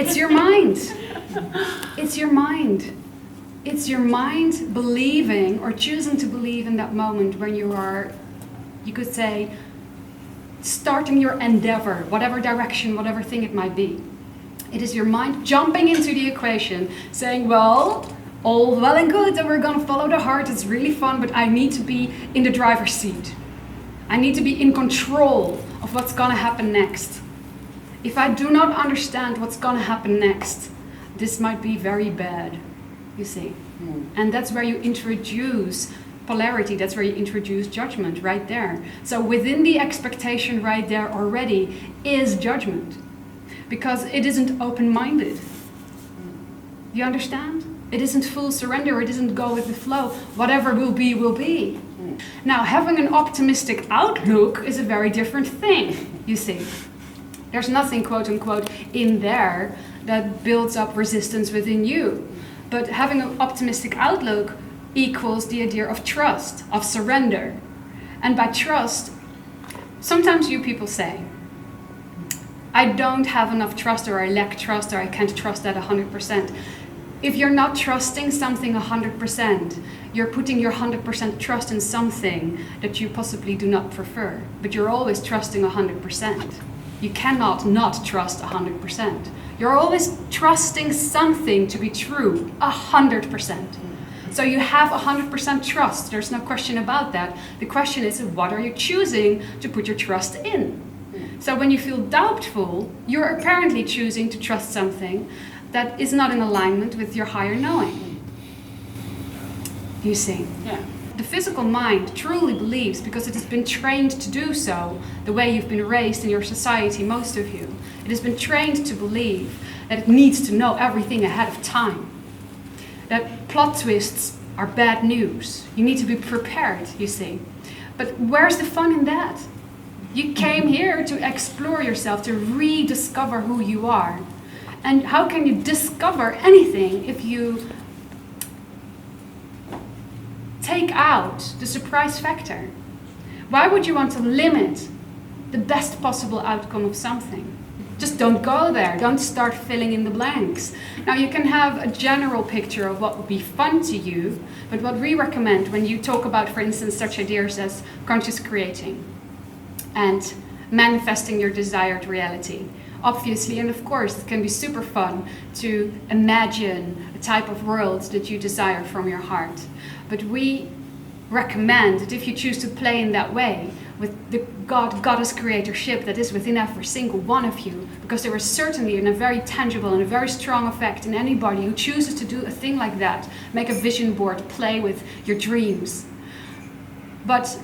It's your mind. It's your mind. It's your mind believing or choosing to believe in that moment when you are, you could say, starting your endeavor, whatever direction, whatever thing it might be. It is your mind jumping into the equation, saying, well, all well and good that we're going to follow the heart, it's really fun, but I need to be in the driver's seat. I need to be in control of what's going to happen next. If I do not understand what's going to happen next, this might be very bad, you see. And that's where you introduce polarity, that's where you introduce judgment, right there. So within the expectation right there already is judgment, because it isn't open-minded. You understand? It isn't full surrender, it isn't go with the flow. Whatever will be, will be. Now, having an optimistic outlook is a very different thing, you see. There's nothing, quote unquote, in there that builds up resistance within you. But having an optimistic outlook equals the idea of trust, of surrender. And by trust, sometimes you people say, I don't have enough trust, or I lack trust, or I can't trust that 100%. If you're not trusting something 100%, you're putting your 100% trust in something that you possibly do not prefer. But you're always trusting 100%. You cannot not trust 100%. You're always trusting something to be true 100%. So you have 100% trust. There's no question about that. The question is, what are you choosing to put your trust in? So when you feel doubtful, you're apparently choosing to trust something that is not in alignment with your higher knowing. You see? Yeah. The physical mind truly believes, because it has been trained to do so, the way you've been raised in your society, most of you. It has been trained to believe that it needs to know everything ahead of time. That plot twists are bad news. You need to be prepared, you see. But where's the fun in that? You came here to explore yourself, to rediscover who you are. And how can you discover anything if you take out the surprise factor? Why would you want to limit the best possible outcome of something? Just don't go there. Don't start filling in the blanks. Now, you can have a general picture of what would be fun to you, but what we recommend when you talk about, for instance, such ideas as conscious creating and manifesting your desired reality. Obviously, and of course, it can be super fun to imagine a type of world that you desire from your heart. But we recommend that if you choose to play in that way, with the goddess creatorship that is within every single one of you, because there is certainly a very tangible and a very strong effect in anybody who chooses to do a thing like that, make a vision board, play with your dreams. But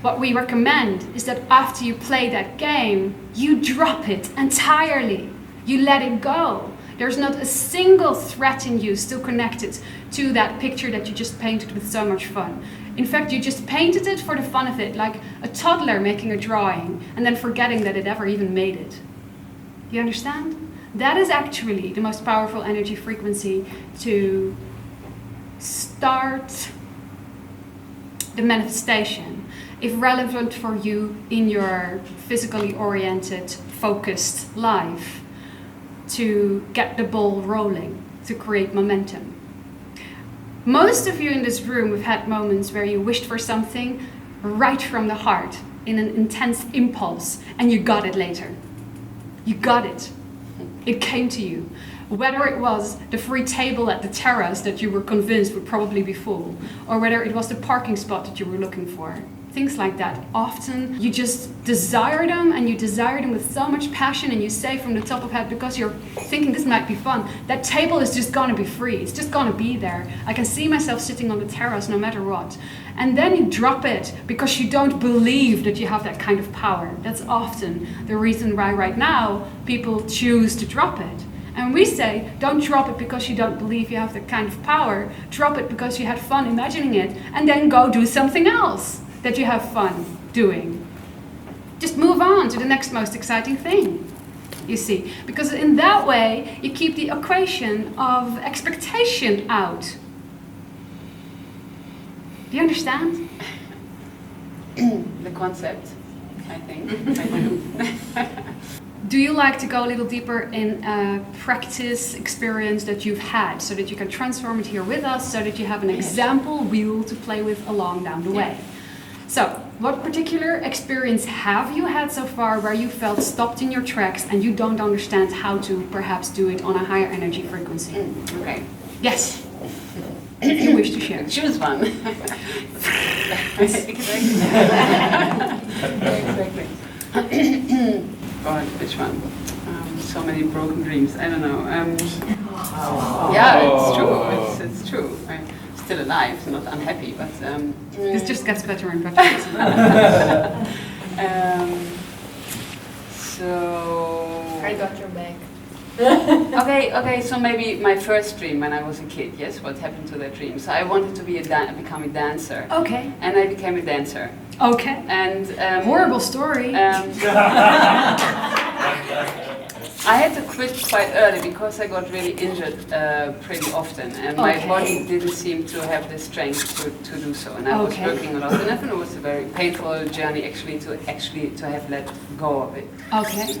what we recommend is that after you play that game, you drop it entirely. You let it go. There's not a single thread in you still connected to that picture that you just painted with so much fun. In fact, you just painted it for the fun of it, like a toddler making a drawing and then forgetting that it ever even made it. You understand? That is actually the most powerful energy frequency to start the manifestation, if relevant for you in your physically oriented, focused life, to get the ball rolling, to create momentum. Most of you in this room have had moments where you wished for something right from the heart in an intense impulse, and you got it later. You got it. It came to you. Whether it was the free table at the terrace that you were convinced would probably be full, or whether it was the parking spot that you were looking for. Things like that. Often you just desire them, and you desire them with so much passion, and you say from the top of head, because you're thinking this might be fun, that table is just gonna be free. It's just gonna be there. I can see myself sitting on the terrace no matter what. And then you drop it because you don't believe that you have that kind of power. That's often the reason why right now people choose to drop it. And we say, don't drop it because you don't believe you have that kind of power. Drop it because you had fun imagining it, and then go do something else that you have fun doing. Just move on to the next most exciting thing, you see. Because in that way, you keep the equation of expectation out. Do you understand? The concept, I think. I do. do you like to go a little deeper in a practice experience that you've had so that you can transform it here with us so that you have an example wheel to play with along down the way? So, what particular experience have you had so far where you felt stopped in your tracks and you don't understand how to perhaps do it on a higher energy frequency? Okay. Yes. If you wish to share. Choose one. Exactly. Exactly. God, which one? So many broken dreams. I don't know. Yeah, it's true. It's true. I'm still alive, not unhappy, but this just gets better and better. So I got your back. okay. So maybe my first dream when I was a kid. Yes, what happened to that dream? So I wanted to be become a dancer. Okay. And I became a dancer. Okay. And horrible story. I had to quit quite early because I got really injured pretty often, and my body didn't seem to have the strength to do so. And I was working a lot, and I think it was a very painful journey to have let go of it. Okay.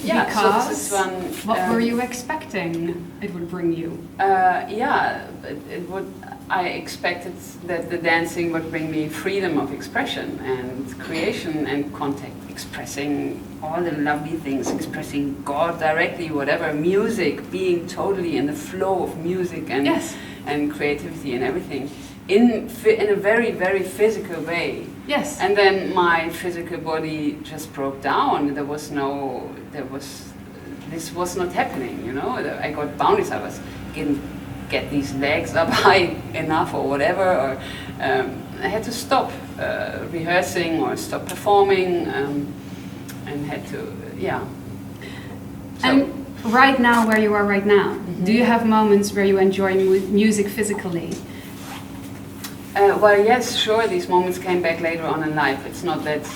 Yeah. Because so this is one, what were you expecting it would bring you? Yeah, it would. I expected that the dancing would bring me freedom of expression and creation and contact, expressing all the lovely things, expressing God directly, whatever, music, being totally in the flow of music and and creativity and everything, in a very, very physical way. Yes. And then my physical body just broke down. This was not happening, you know. I got boundaries. I was getting get these legs up high enough or whatever, or I had to stop rehearsing or stop performing and had to, So. And right now, where you are right now, do you have moments where you enjoy music physically? Well, yes, sure, these moments came back later on in life. It's not that...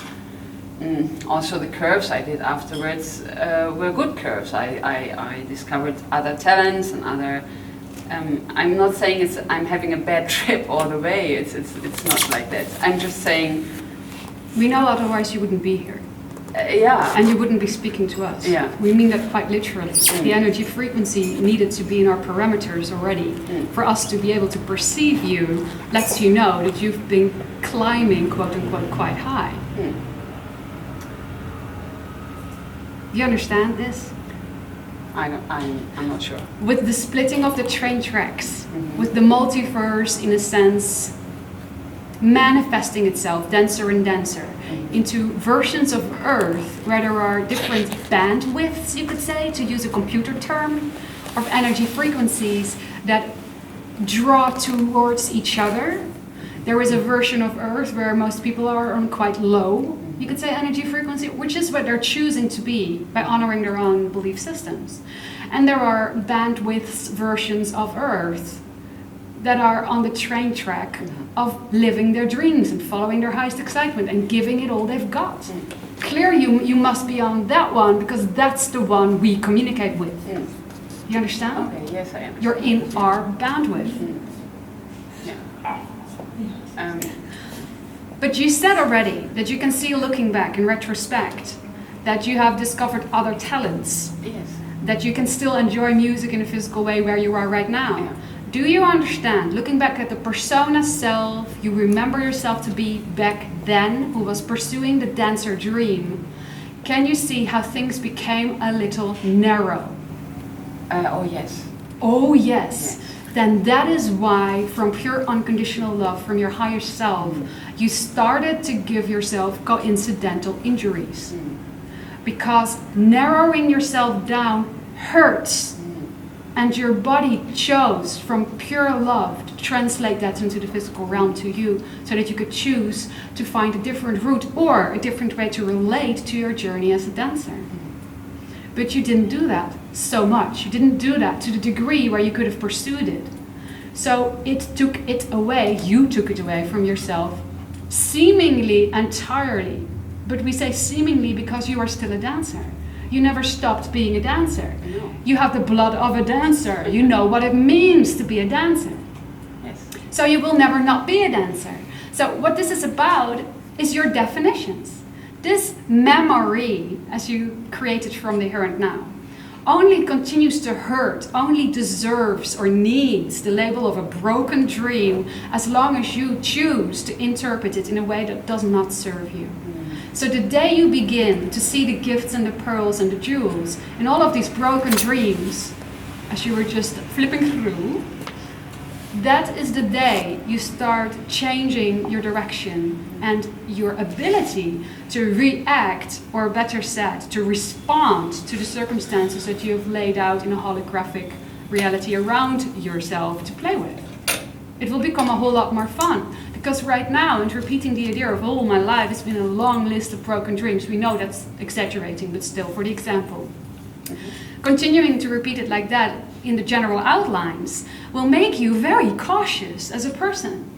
also the curves I did afterwards were good curves. I discovered other talents and other... I'm not saying I'm having a bad trip all the way. It's not like that. I'm just saying... We know otherwise you wouldn't be here. Yeah. And you wouldn't be speaking to us. Yeah. We mean that quite literally. The energy frequency needed to be in our parameters already for us to be able to perceive you, lets you know that you've been climbing, quote unquote, quite high. Do you understand this? I'm not sure. With the splitting of the train tracks, with the multiverse, in a sense, manifesting itself, denser and denser, into versions of Earth where there are different bandwidths, you could say, to use a computer term, of energy frequencies that draw towards each other. There is a version of Earth where most people are on quite low, you could say, energy frequency, which is what they're choosing to be by honoring their own belief systems. And there are bandwidths versions of Earth that are on the train track of living their dreams and following their highest excitement and giving it all they've got. Clearly you must be on that one because that's the one we communicate with. You understand? Okay, yes, I understand. You're in our bandwidth. But you said already that you can see, looking back in retrospect, that you have discovered other talents. Yes. That you can still enjoy music in a physical way where you are right now. Yeah. Do you understand, looking back at the persona self you remember yourself to be back then, who was pursuing the dancer dream, can you see how things became a little narrow? Oh yes. Oh yes. Then that is why, from pure unconditional love from your higher self, you started to give yourself coincidental injuries. Because narrowing yourself down hurts. And your body chose, from pure love, to translate that into the physical realm to you, so that you could choose to find a different route or a different way to relate to your journey as a dancer. But you didn't do that so much. You didn't do that to the degree where you could have pursued it. So it took it away, you took it away from yourself, seemingly entirely. But we say seemingly because you are still a dancer. You never stopped being a dancer. No. You have the blood of a dancer. You know what it means to be a dancer. Yes. So you will never not be a dancer. So what this is about is your definitions. This memory, as you create it from the here and now, only continues to hurt, only deserves or needs the label of a broken dream as long as you choose to interpret it in a way that does not serve you. So the day you begin to see the gifts and the pearls and the jewels in all of these broken dreams, as you were just flipping through, that is the day you start changing your direction and your ability to react, or better said, to respond to the circumstances that you have laid out in a holographic reality around yourself to play with. It will become a whole lot more fun. Because right now, and repeating the idea of all my life, it's been a long list of broken dreams. We know that's exaggerating, but still, for the example. Continuing to repeat it like that in the general outlines will make you very cautious as a person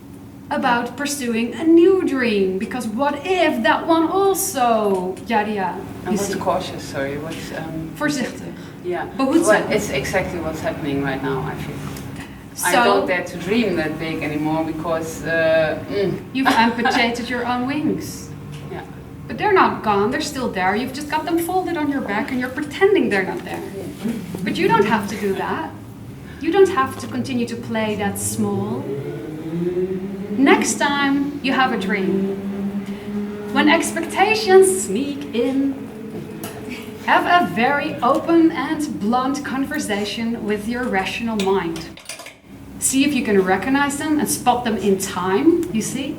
about pursuing a new dream, because what if that one also, yada. And what's cautious, sorry, what's... Voorzichtig. Yeah, Behoedzaam. well, it's exactly what's happening right now, I feel. So, I don't dare to dream that big anymore because... You've amputated your own wings. Yeah. But they're not gone, they're still there. You've just got them folded on your back and you're pretending they're not there. But you don't have to do that. You don't have to continue to play that small. Next time you have a dream, when expectations sneak in, have a very open and blunt conversation with your rational mind. See if you can recognize them and spot them in time, you see?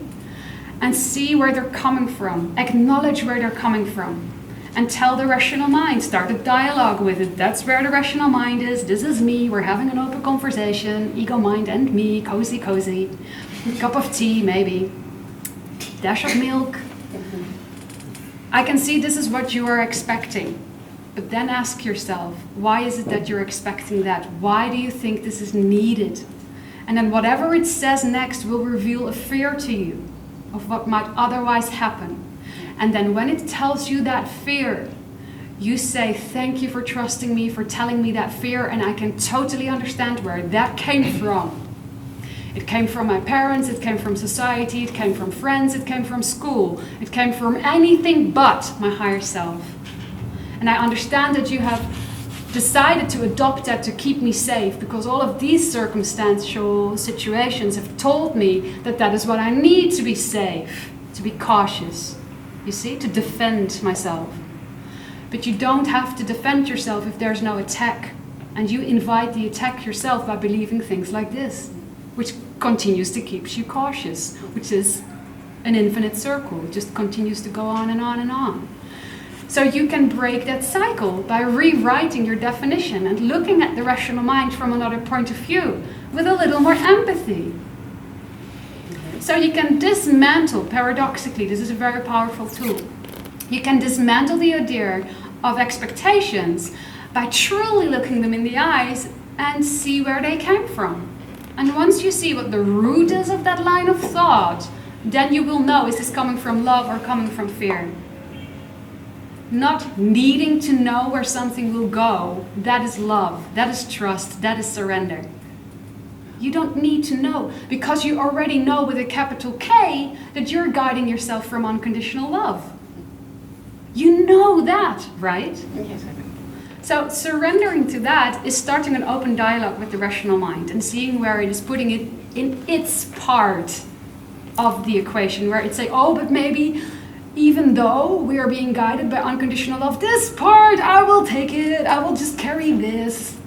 And see where they're coming from. Acknowledge where they're coming from. And tell the rational mind, start a dialogue with it. That's where the rational mind is. This is me. We're having an open conversation. Ego mind and me. Cozy, cozy. Cup of tea, maybe. Dash of milk. I can see this is what you are expecting. But then ask yourself, why is it that you're expecting that? Why do you think this is needed? And then whatever it says next will reveal a fear to you of what might otherwise happen. And then when it tells you that fear, you say, thank you for trusting me, for telling me that fear, and I can totally understand where that came from. It came from my parents, it came from society, it came from friends, it came from school, it came from anything but my higher self. And I understand that you have decided to adopt that to keep me safe, because all of these circumstantial situations have told me that that is what I need to be safe, to be cautious, you see, to defend myself. But you don't have to defend yourself if there's no attack. And you invite the attack yourself by believing things like this, which continues to keep you cautious, which is an infinite circle. It just continues to go on and on and on. So you can break that cycle by rewriting your definition and looking at the rational mind from another point of view with a little more empathy. So you can dismantle, paradoxically, this is a very powerful tool. You can dismantle the idea of expectations by truly looking them in the eyes and see where they came from. And once you see what the root is of that line of thought, then you will know, is this coming from love or coming from fear? Not needing to know where something will go, that is love, that is trust, that is surrender. You don't need to know, because you already know with a capital K that you're guiding yourself from unconditional love. You know that, right? Yes, I do. So surrendering to that is starting an open dialogue with the rational mind and seeing where it is putting it in its part of the equation, where it's like, oh, but maybe even though we are being guided by unconditional love, this part, I will take it, I will just carry this.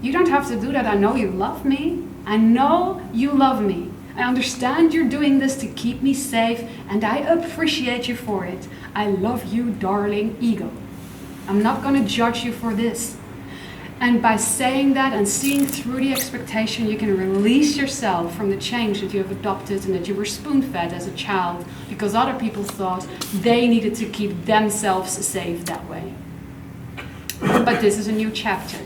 You don't have to do that. I know you love me. I know you love me. I understand you're doing this to keep me safe, and I appreciate you for it. I love you, darling ego. I'm not going to judge you for this. And by saying that and seeing through the expectation, you can release yourself from the change that you have adopted and that you were spoon-fed as a child because other people thought they needed to keep themselves safe that way. But this is a new chapter,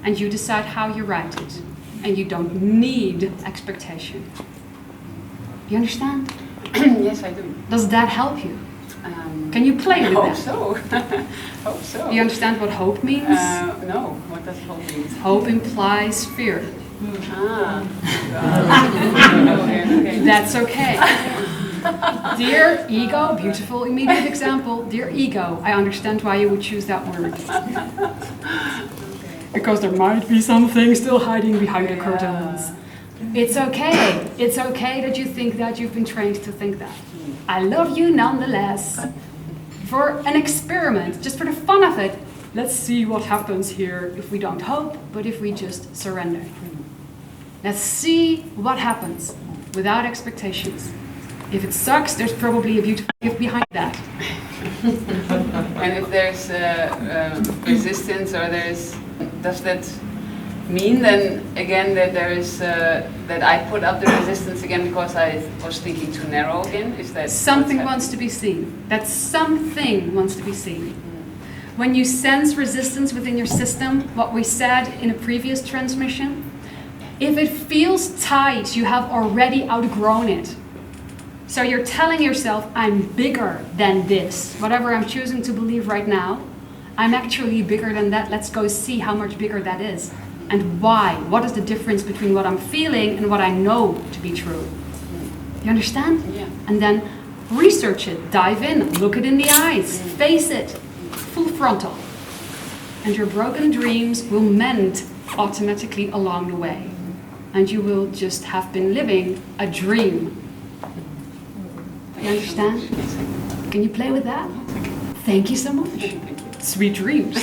and you decide how you write it. And you don't need expectation. You understand? Yes, I do. Does that help you? Can you play with that? I hope so. Hope so. Do you understand what hope means? No. What does hope mean? Hope implies fear. Ah. Okay. That's okay. Dear ego, beautiful immediate example. Dear ego, I understand why you would choose that word. Because there might be something still hiding behind the curtains. It's okay. It's okay that you think that. You've been trained to think that. I love you nonetheless. For an experiment, just for the fun of it, let's see what happens here if we don't hope, but if we just surrender. Let's see what happens without expectations. If it sucks, there's probably a beautiful gift behind that. And if there's resistance, or does that mean then again that there is that I put up the resistance again because I was thinking too narrow again? Is that something wants to be seen? That something wants to be seen. When you sense resistance within your system, what we said in a previous transmission, if it feels tight, you have already outgrown it. So you're telling yourself, I'm bigger than this. Whatever I'm choosing to believe right now, I'm actually bigger than that. Let's go see how much bigger that is. And why? What is the difference between what I'm feeling and what I know to be true? You understand? Yeah. And then research it, dive in, look it in the eyes, face it, full frontal. And your broken dreams will mend automatically along the way. And you will just have been living a dream. You understand? Can you play with that? Thank you so much. Sweet dreams.